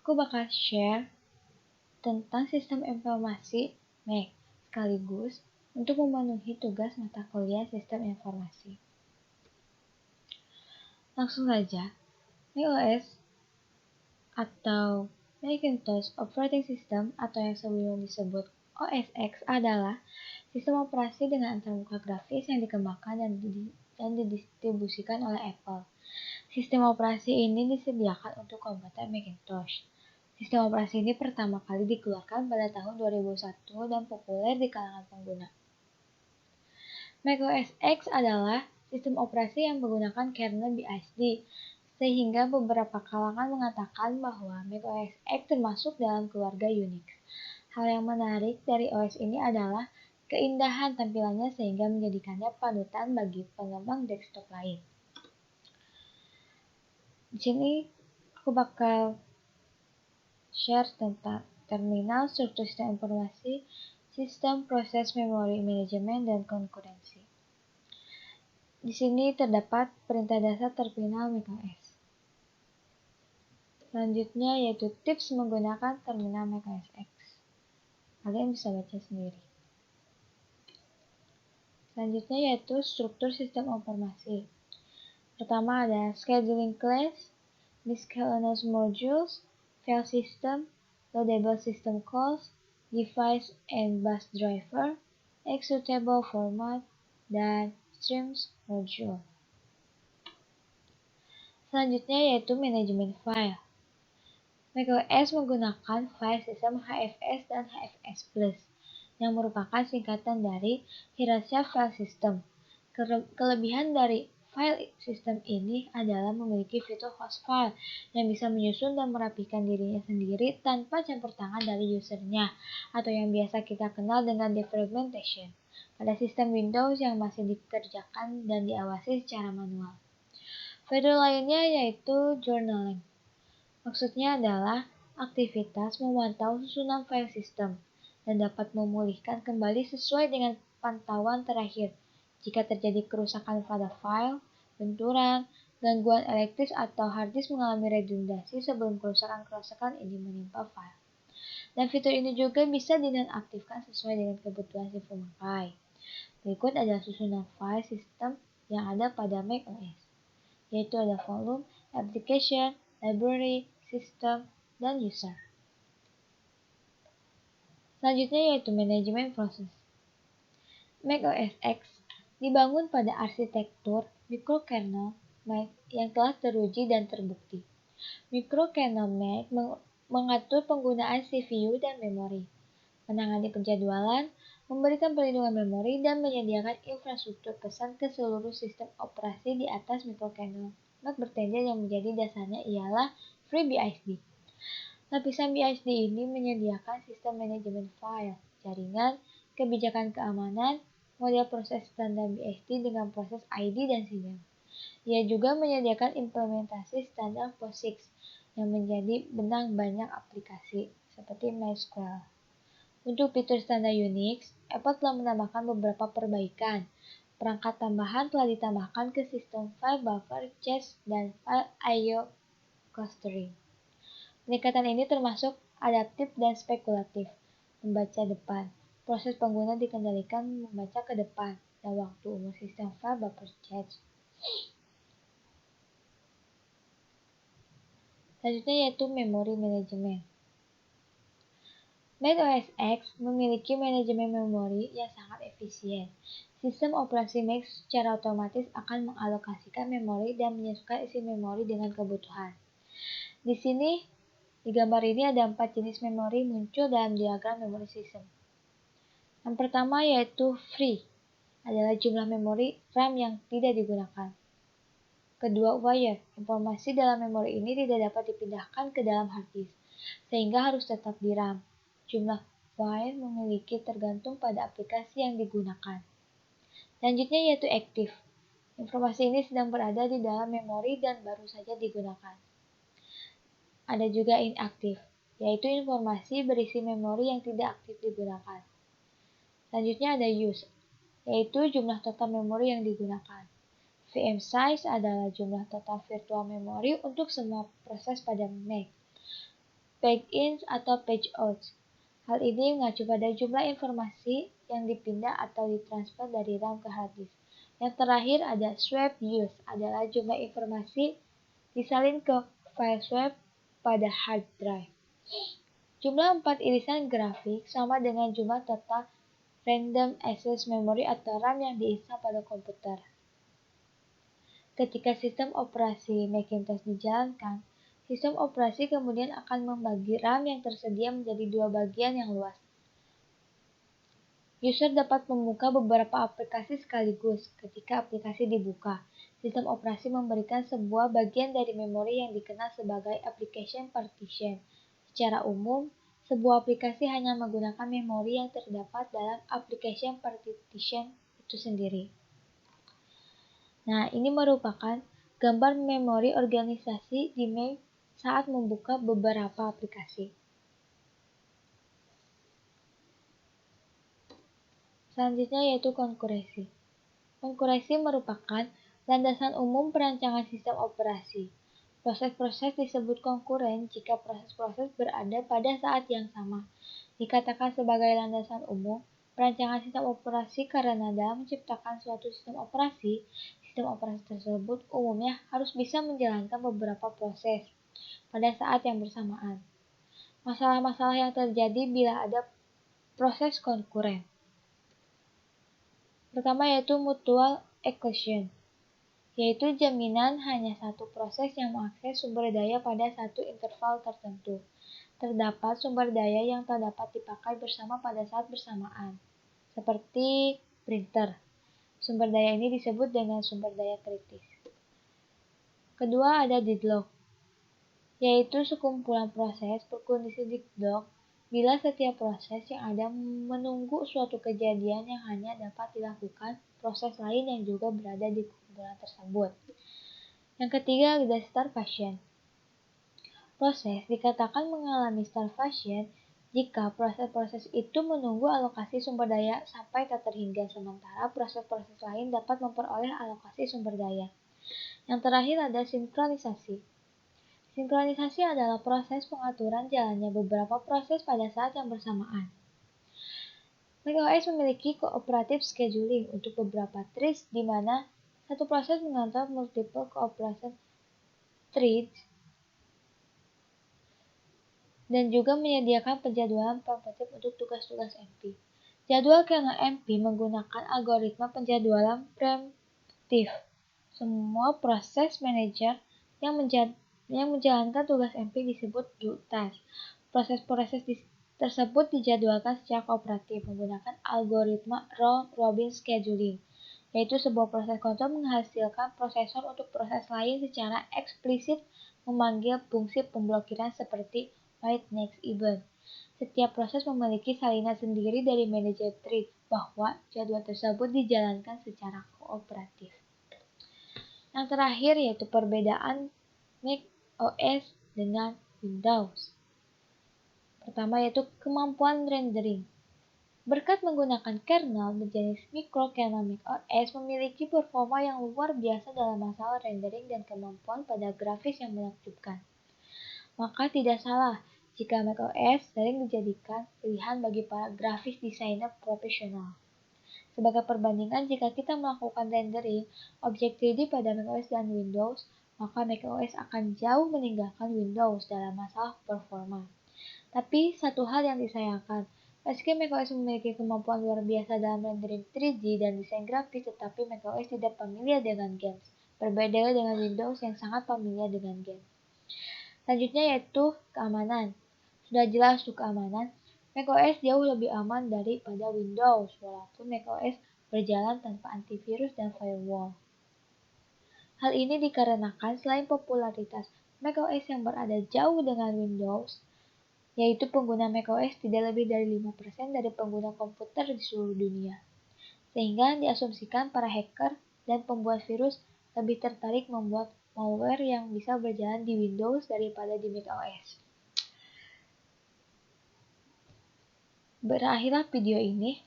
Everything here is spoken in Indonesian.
Aku bakal share tentang sistem informasi Mac sekaligus untuk memenuhi tugas mata kuliah sistem informasi. Langsung saja, macOS atau Macintosh Operating System atau yang sebelumnya disebut OS X adalah sistem operasi dengan antarmuka grafis yang dikembangkan dan didistribusikan oleh Apple. Sistem operasi ini disediakan untuk komputer Macintosh. Sistem operasi ini pertama kali dikeluarkan pada tahun 2001 dan populer di kalangan pengguna. macOS X adalah sistem operasi yang menggunakan kernel BIOS, sehingga beberapa kalangan mengatakan bahwa macOS X termasuk dalam keluarga Unix. Hal yang menarik dari OS ini adalah keindahan tampilannya sehingga menjadikannya panutan bagi pengembang desktop lain. Di sini aku bakal share tentang terminal, struktur sistem informasi, sistem proses memori manajemen, dan konkurensi. Di sini terdapat perintah dasar terminal macOS. Selanjutnya yaitu tips menggunakan terminal macOS X. Kalian bisa baca sendiri. Selanjutnya yaitu struktur sistem informasi. Pertama ada scheduling class, miscellaneous modules, file system, loadable system calls, device and bus driver, executable format, dan streams module. Selanjutnya yaitu manajemen file. macOS menggunakan file sistem HFS dan HFS Plus, yang merupakan singkatan dari Hierarchy File System. Kelebihan dari file system ini adalah memiliki fitur host file yang bisa menyusun dan merapikan dirinya sendiri tanpa campur tangan dari usernya, atau yang biasa kita kenal dengan defragmentation, pada sistem Windows yang masih dikerjakan dan diawasi secara manual. Fitur lainnya yaitu journaling. Maksudnya adalah aktivitas memantau susunan file system dan dapat memulihkan kembali sesuai dengan pantauan terakhir jika terjadi kerusakan pada file, benturan, gangguan elektris atau harddisk mengalami redundasi sebelum kerusakan ini menimpa file. Dan fitur ini juga bisa dinonaktifkan sesuai dengan kebutuhan si pemakai. Berikut adalah susunan file system yang ada pada macOS, yaitu ada volume, application, library, system, dan user. Selanjutnya yaitu manajemen proses. macOS X dibangun pada arsitektur mikrokernel Mac yang telah teruji dan terbukti. Mikrokernel Mac mengatur penggunaan CPU dan memori, menangani penjadwalan, memberikan perlindungan memori, dan menyediakan infrastruktur pesan ke seluruh sistem operasi di atas mikrokernel Mac bertengger yang menjadi dasarnya ialah FreeBSD. Lapisan BSD ini menyediakan sistem manajemen file, jaringan, kebijakan keamanan, model proses standar BSD dengan proses ID dan sinyal. Ia juga menyediakan implementasi standar POSIX yang menjadi benang banyak aplikasi seperti MySQL. Untuk fitur standar Unix, Apple telah menambahkan beberapa perbaikan. Perangkat tambahan telah ditambahkan ke sistem file buffer, cache, dan file I/O clustering. Peningkatan ini termasuk adaptif dan spekulatif. Membaca depan. Proses pengguna dikendalikan membaca ke depan dan waktu umur sistem file buffer cache. Selanjutnya yaitu memori manajemen. macOS X memiliki manajemen memori yang sangat efisien. Sistem operasi Mac secara otomatis akan mengalokasikan memori dan menyesuaikan isi memori dengan kebutuhan. Di sini, di gambar ini ada 4 jenis memori muncul dalam diagram memori system. Yang pertama yaitu free, adalah jumlah memori RAM yang tidak digunakan. Kedua, wire, informasi dalam memori ini tidak dapat dipindahkan ke dalam hard disk, sehingga harus tetap di RAM. Jumlah wire memiliki tergantung pada aplikasi yang digunakan. Selanjutnya yaitu active. Informasi ini sedang berada di dalam memori dan baru saja digunakan. Ada juga inaktif, yaitu informasi berisi memori yang tidak aktif digunakan. Selanjutnya ada use, yaitu jumlah total memori yang digunakan. VM size adalah jumlah total virtual memori untuk semua proses pada Mac. page-ins atau page-outs. Hal ini mengacu pada jumlah informasi yang dipindah atau ditransfer dari RAM ke hard disk. Yang terakhir ada swap use, adalah jumlah informasi disalin ke file swap pada hard drive. Jumlah 4 irisan grafik sama dengan jumlah total random access memory atau RAM yang diinstal pada komputer. Ketika sistem operasi Macintosh dijalankan, sistem operasi kemudian akan membagi RAM yang tersedia menjadi dua bagian yang luas. User dapat membuka beberapa aplikasi sekaligus. Ketika aplikasi dibuka, sistem operasi memberikan sebuah bagian dari memori yang dikenal sebagai application partition. Secara umum, sebuah aplikasi hanya menggunakan memori yang terdapat dalam application partition itu sendiri. Nah, ini merupakan gambar memori organisasi di Mac saat membuka beberapa aplikasi. Selanjutnya yaitu konkurensi. Konkurensi merupakan landasan umum perancangan sistem operasi. Proses-proses disebut konkuren jika proses-proses berada pada saat yang sama. Dikatakan sebagai landasan umum perancangan sistem operasi karena dalam menciptakan suatu sistem operasi tersebut umumnya harus bisa menjalankan beberapa proses pada saat yang bersamaan. Masalah-masalah yang terjadi bila ada proses konkuren. Pertama yaitu mutual exclusion, yaitu jaminan hanya satu proses yang mengakses sumber daya pada satu interval tertentu. Terdapat sumber daya yang tak dapat dipakai bersama pada saat bersamaan, seperti printer. Sumber daya ini disebut dengan sumber daya kritis. Kedua ada deadlock, yaitu sekumpulan proses berkondisi deadlock bila setiap proses yang ada menunggu suatu kejadian yang hanya dapat dilakukan proses lain yang juga berada di kumpulan tersebut. Yang ketiga ada starvation. Proses dikatakan mengalami starvation jika proses-proses itu menunggu alokasi sumber daya sampai tak terhingga, sementara proses-proses lain dapat memperoleh alokasi sumber daya. Yang terakhir ada sinkronisasi. Sinkronisasi adalah proses pengaturan jalannya beberapa proses pada saat yang bersamaan. macOS memiliki cooperative scheduling untuk beberapa threads di mana satu proses mengontrol multiple cooperation threads dan juga menyediakan penjadwalan preemptif untuk tugas-tugas MP. Jadwal kernel MP menggunakan algoritma penjadwalan preemptif. Semua proses manajer yang menjalankan tugas MP disebut do task. Proses-proses tersebut dijadwalkan secara kooperatif menggunakan algoritma round-robin scheduling, yaitu sebuah proses kontrol menghasilkan prosesor untuk proses lain secara eksplisit memanggil fungsi pemblokiran seperti wait next event. Setiap proses memiliki salinan sendiri dari manajer thread bahwa jadwal tersebut dijalankan secara kooperatif. Yang terakhir yaitu perbedaan Mac OS dengan Windows. Pertama yaitu kemampuan rendering. Berkat menggunakan kernel berjenis mikrokernel Mac OS memiliki performa yang luar biasa dalam masalah rendering dan kemampuan pada grafis yang menakjubkan. Maka tidak salah jika macOS sering dijadikan pilihan bagi para grafis desainer profesional. Sebagai perbandingan, jika kita melakukan rendering objek 3D pada macOS dan Windows, maka macOS akan jauh meninggalkan Windows dalam masalah performa. Tapi satu hal yang disayangkan, meski macOS memiliki kemampuan luar biasa dalam rendering 3D dan desain grafis, tetapi macOS tidak familiar dengan games, berbeda dengan Windows yang sangat familiar dengan games. Selanjutnya yaitu keamanan. Sudah jelas untuk keamanan, macOS jauh lebih aman daripada Windows, walaupun macOS berjalan tanpa antivirus dan firewall. Hal ini dikarenakan selain popularitas macOS yang berada jauh dengan Windows, yaitu pengguna macOS tidak lebih dari 5% dari pengguna komputer di seluruh dunia. Sehingga diasumsikan para hacker dan pembuat virus lebih tertarik membuat malware yang bisa berjalan di Windows daripada di macOS. Berakhirlah video ini.